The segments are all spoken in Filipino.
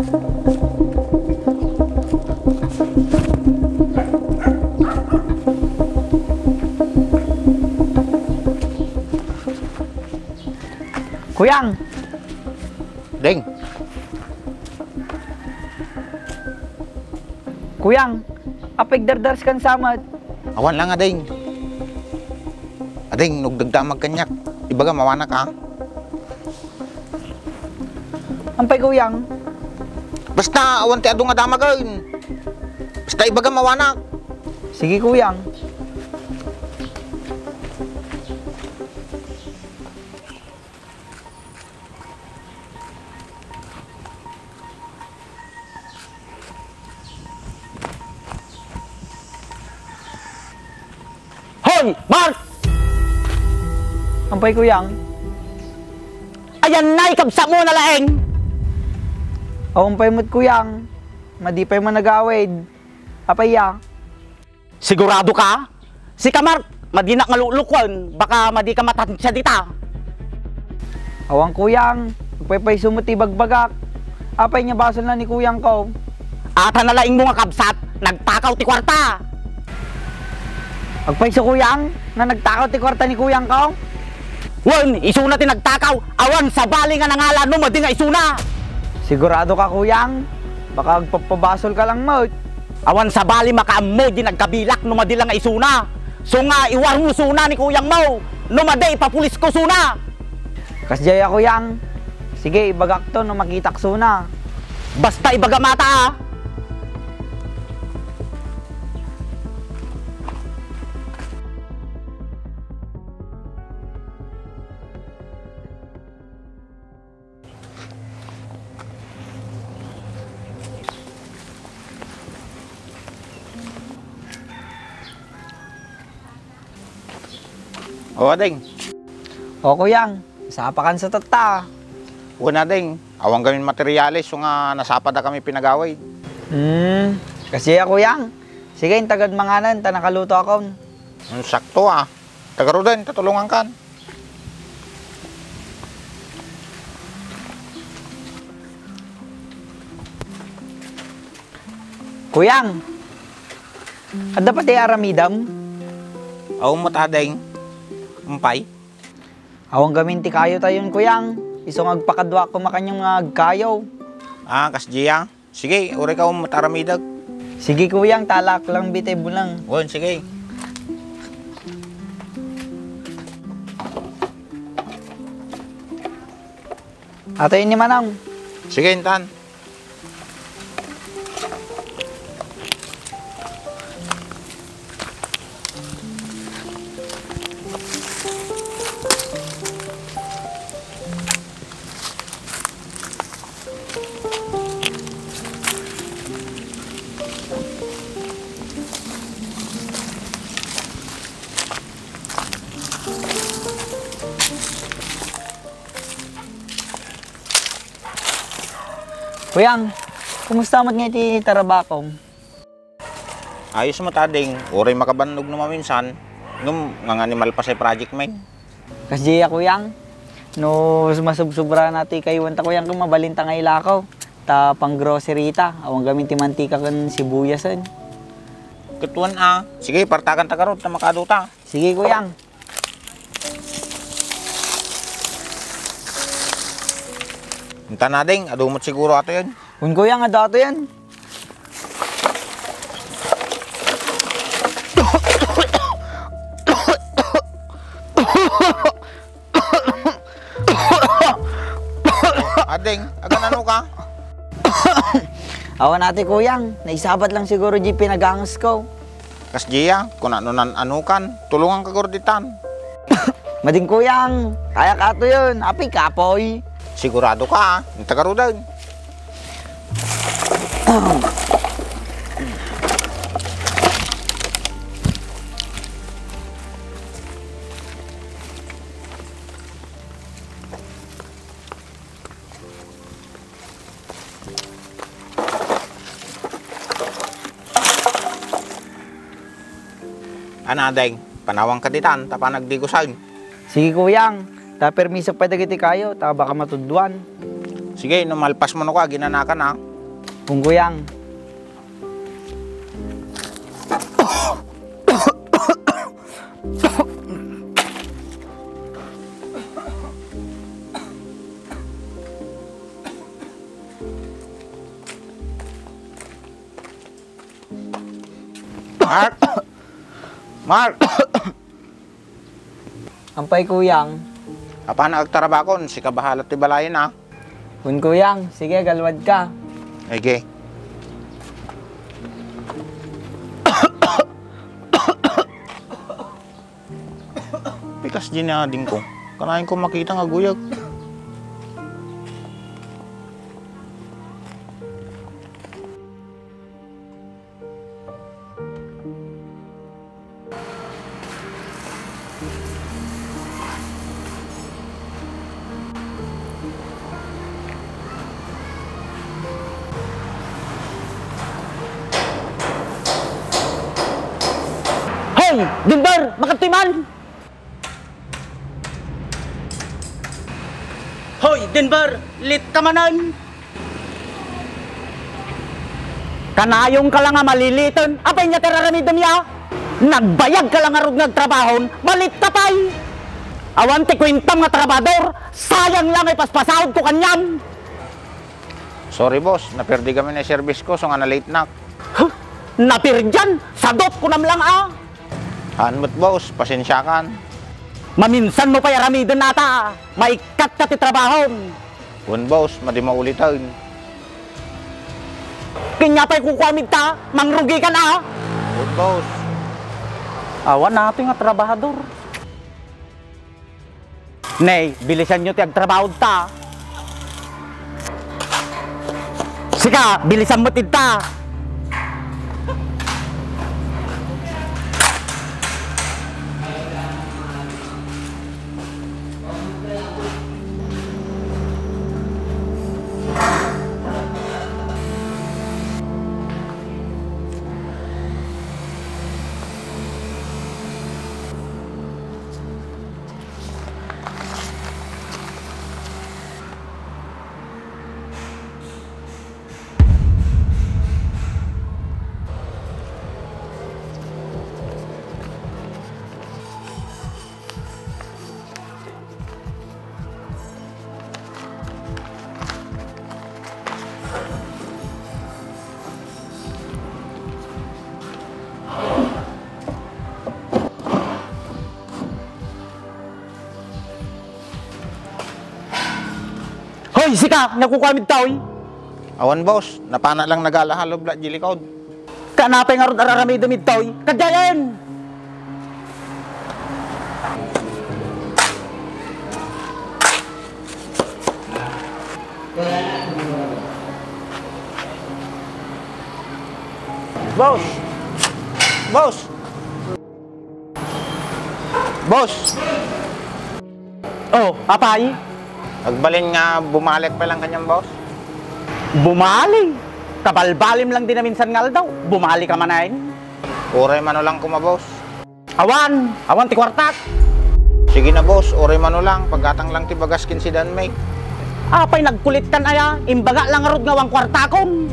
Kuyang! Ding! Kuyang! Apig dardars kan samad. Awan lang ading. Ading, nugdagdamag kanyak. Ibaga mawanak ha. Ampay kuyang. Basta awan ti adu nga damagan. Basta ibaga mawanak. Sige kuyang. Hoy, Mark! Ampay kuyang. Ayan na, ikabsa mo na laeng! Awampay mo't kuyang. Madipay man nag-awid. Apay ya. Sigurado ka? Si Mark, madi na ngalulukwan, baka madi ka matansya dita. Awang kuyang. Magpaypay sumuti bagbagak. Apay niya basol na ni kuyang ko. Ata na laing mo nga kabsat, nagtakaw ti kwarta. Agpay sa kuyang na nagtakaw ti kwarta ni kuyang ko. Wan, isuna ti nagtakaw, awan sa bali nga nangalan mo, madi nga isuna. Sigurado ka kuyang. Baka agpapabasol ka lang mo. Awan sa bali makaammo, di nagkabilak, numadi lang nga isuna. So nga, iwar mo suna ni kuyang mo. Numadi, ipapulis ko suna. Kasjaya kuyang. Sige, ibagak to no makitak suna. Basta ibaga mata ha. O ading. O kuyang. Sapakan sa tata. Una ding. Awang gamin materialis so nga nasapad na kami pinagaway. Kasjaya kuyang. Sige, tagad manganan. Ta nakaluto ako. Sakto ah. Tagaro din, tatulungan kan. Kuyang. At dapat ay aramidam. Awang matading. Umpay. Awang gamin ti kayo tayon kuyang. Isong agpakadwa ko makanyang agkayo. Ah, kasjiya. Sige, uri ka mataramidag. Sige kuyang, talak lang bitay bulang. Wan, sige. Ato yun ni Manang. Sige, intan. Kuyang, kumusta mat nga iti tarabakong? Ayos mo tading. Uri makabannog na maminsan. Nung nga animal pa sa project man. Kasjaya kuyang. No, masubsobra nati kay wanta kuyang kung mabalinta nga ilakaw. Ta pang grocery ta. Awang gamin ti mantika kan sibuyasan. Katuan ah. Sige, partakan tagarot na makaduta. Sige kuyang. Intan na ding. Adumot siguro ato yun. Kung kuyang, ada ato yan. Ading, agan ano ka? Awan natin kuyang. Naisabat lang siguro di pinagangas ko. Kasjiya, kung ano-nan anukan, tulungan ka gorditan. Mading kuyang. Kaya ka ato yun. Api kapoy. Sigurado ka ah. Yung tagarudan. Anadeng, panawang kaditan, tapa nagdigusan. Sige kuyang. Ta permiso pa dagiti kayo. Ta baka matudwan. Sige, numalpas mo na ka, ginanakan ha. Kung kuyang. Mark! Mark! Ampay kuyang. Apa na agtarabakon, si kabahalat ti balayin ah. Kung kuyang, sige galwad ka. Ege. Pikas ginading ko. Kanahin ko makita nga guyag. Hoy, Denver, makatiman! Hoy, Denver, lit ka manan! Kanayong ka lang nga maliliton, apay niya tiraramidam ya! Nagbayag ka lang nga rog nagtrabahon, malit ka pay! Awan ti kwintam nga trabador, sayang lang ay paspasahod ko kanyam! Sorry boss, naperdi kami na service ko, so nga na late na. Huh, napirjan, sadot ko nam lang ah! Hanmot boss, pasensya kan. Maminsan mo pa yaramidon nata, maikat ka ti trabahon! One boss, madi maulitan. Kanya pa'y kukwamid ta, mangrugi ka na! One boss. Awan natin nga trabahador. Nay, bilisan nyo ti agtrabahod ta. Sika, bilisan mo tinta. Hoy, sika, nakukwamid ta, oy. Awan boss, napana lang nagalahalo bla jilikod. Kanapay nga rod araramay dumid ta, oy. Kadyayan! Boss! Boss! Boss! Oh, apay? Agbalin nga bumalik pa lang kanyang boss. Bumali. Kabalbalim lang din na minsan ngal daw. Bumali ka manayin. Oray mano lang kuma boss. Awan ti kwartat. Sige na boss, oray mano lang. Pagkatang lang ti bagaskin si Dan May. Apay nagkulit kan aya. Imbaga lang rod nga wang kwartakon.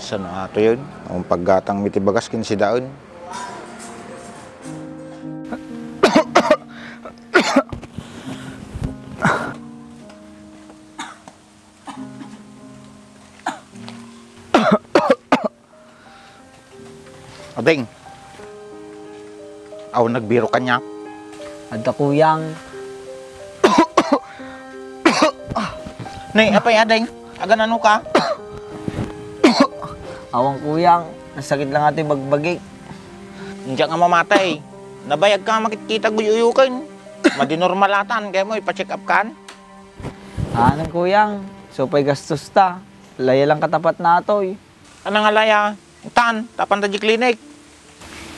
Sano ato yun? Ang paggatang mitibagaskin si Daon. Ading. Aw nagbiro kanya. Adda kuyang. Nay, apay ading. Agan ano ka? Awang kuyang. Nasakit lang ati bagbagik. Hindi nga mamatay. Nabayag ka makikita guyuyukan. Madinormalatan, kaya mo ipacheck up kan. Anong kuyang? So pa'y gastos ta. Laya lang katapat na ito eh. Ano nga laya? Tan, tapan ta di klinik.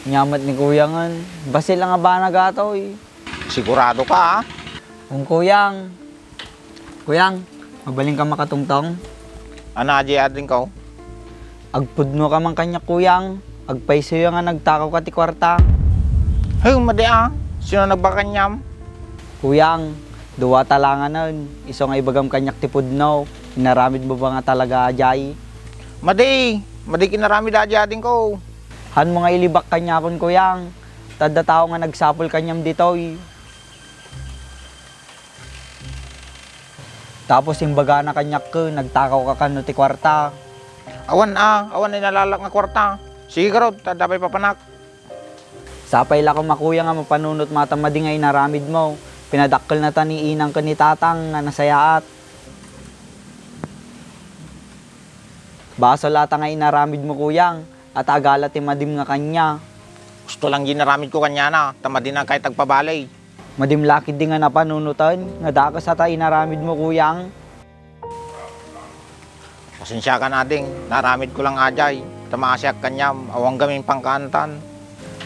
Nyamat ni kuyang basil lang nga ba nagatoy. Sigurado ka, ah. Kung kuyang, mabaling ka makatungtong. Ano aji ading ko? Agpudno ka man kanya kuyang, agpaiso nga nagtakaw ka ti kwarta. Hey, madi ah. Sino nagbakanyam? Kuyang, duwa talangan nun, iso nga ibagam kanyak ti pudno, inaramid mo ba nga talaga ajay? Madi kinarami da aji ading ko. Han mo nga ilibak kanya kon kuyang, tadda tao nga nagsapol kanyam ditoy. Tapos yung baga na kanyak ko, nagtakaw ka kano ti kwarta. Awan ay nalalak nga kwarta. Sige karod, tadapay papanak. Sapay la ko makuya nga mapanunot mata madingay naramid mo. Pinadakkel na tani inang ka ni tatang nga nasayaat. Baso lata nga inaramid mo kuyang, at agala ti madim nga kanya. Gusto lang ginaramid ko kanya na, tamad din na kahit tagpabalay. Madim lakid di nga napanunutan, nga dakas ata inaramid mo kuyang. Pasensya ka na ding, naramid ko lang ajay. Tamasyak kanyam, awang gaming pangkantan.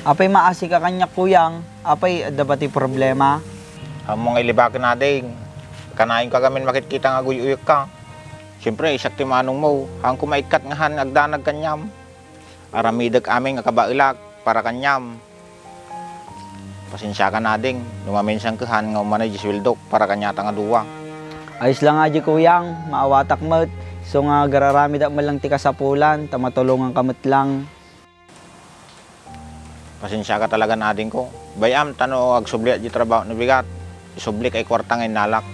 Apay maasi ka kanya kuyang, apay adabati problema. Among ilibakin na ding, kanain ka gamin makikita nga guyuyok ka. Siyempre, isak ti manong mo, hang kumaikat nga han agdanag kanyam. Aramidag aming nga kabailak para kanyam. Pasensya ka na ding, lumaminsang kahan nga umanay jiswildok para kanyata nga duwa. Ayos lang nga di kuyang, maawatak mo't. So nga gararamid at malang ti kasapulan, tamatulungan kamot lang. Pasensya ka talaga na ding ko. Bayam, tano agsubli at di trabaho na bigat. Isubli kay kwarta ngay nalak.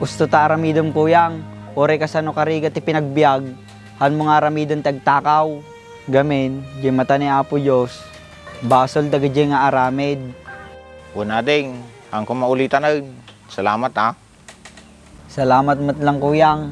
Gusto ta aramidom kuyang, ore kasano karigat ti pinagbiag, han mo nga aramidom tagtakaw. Gamin, di mata ni Apo Diyos, basol dagadi nga aramid. Una ding, hang kumaulitan na. Salamat ah. Salamat mat lang kuyang.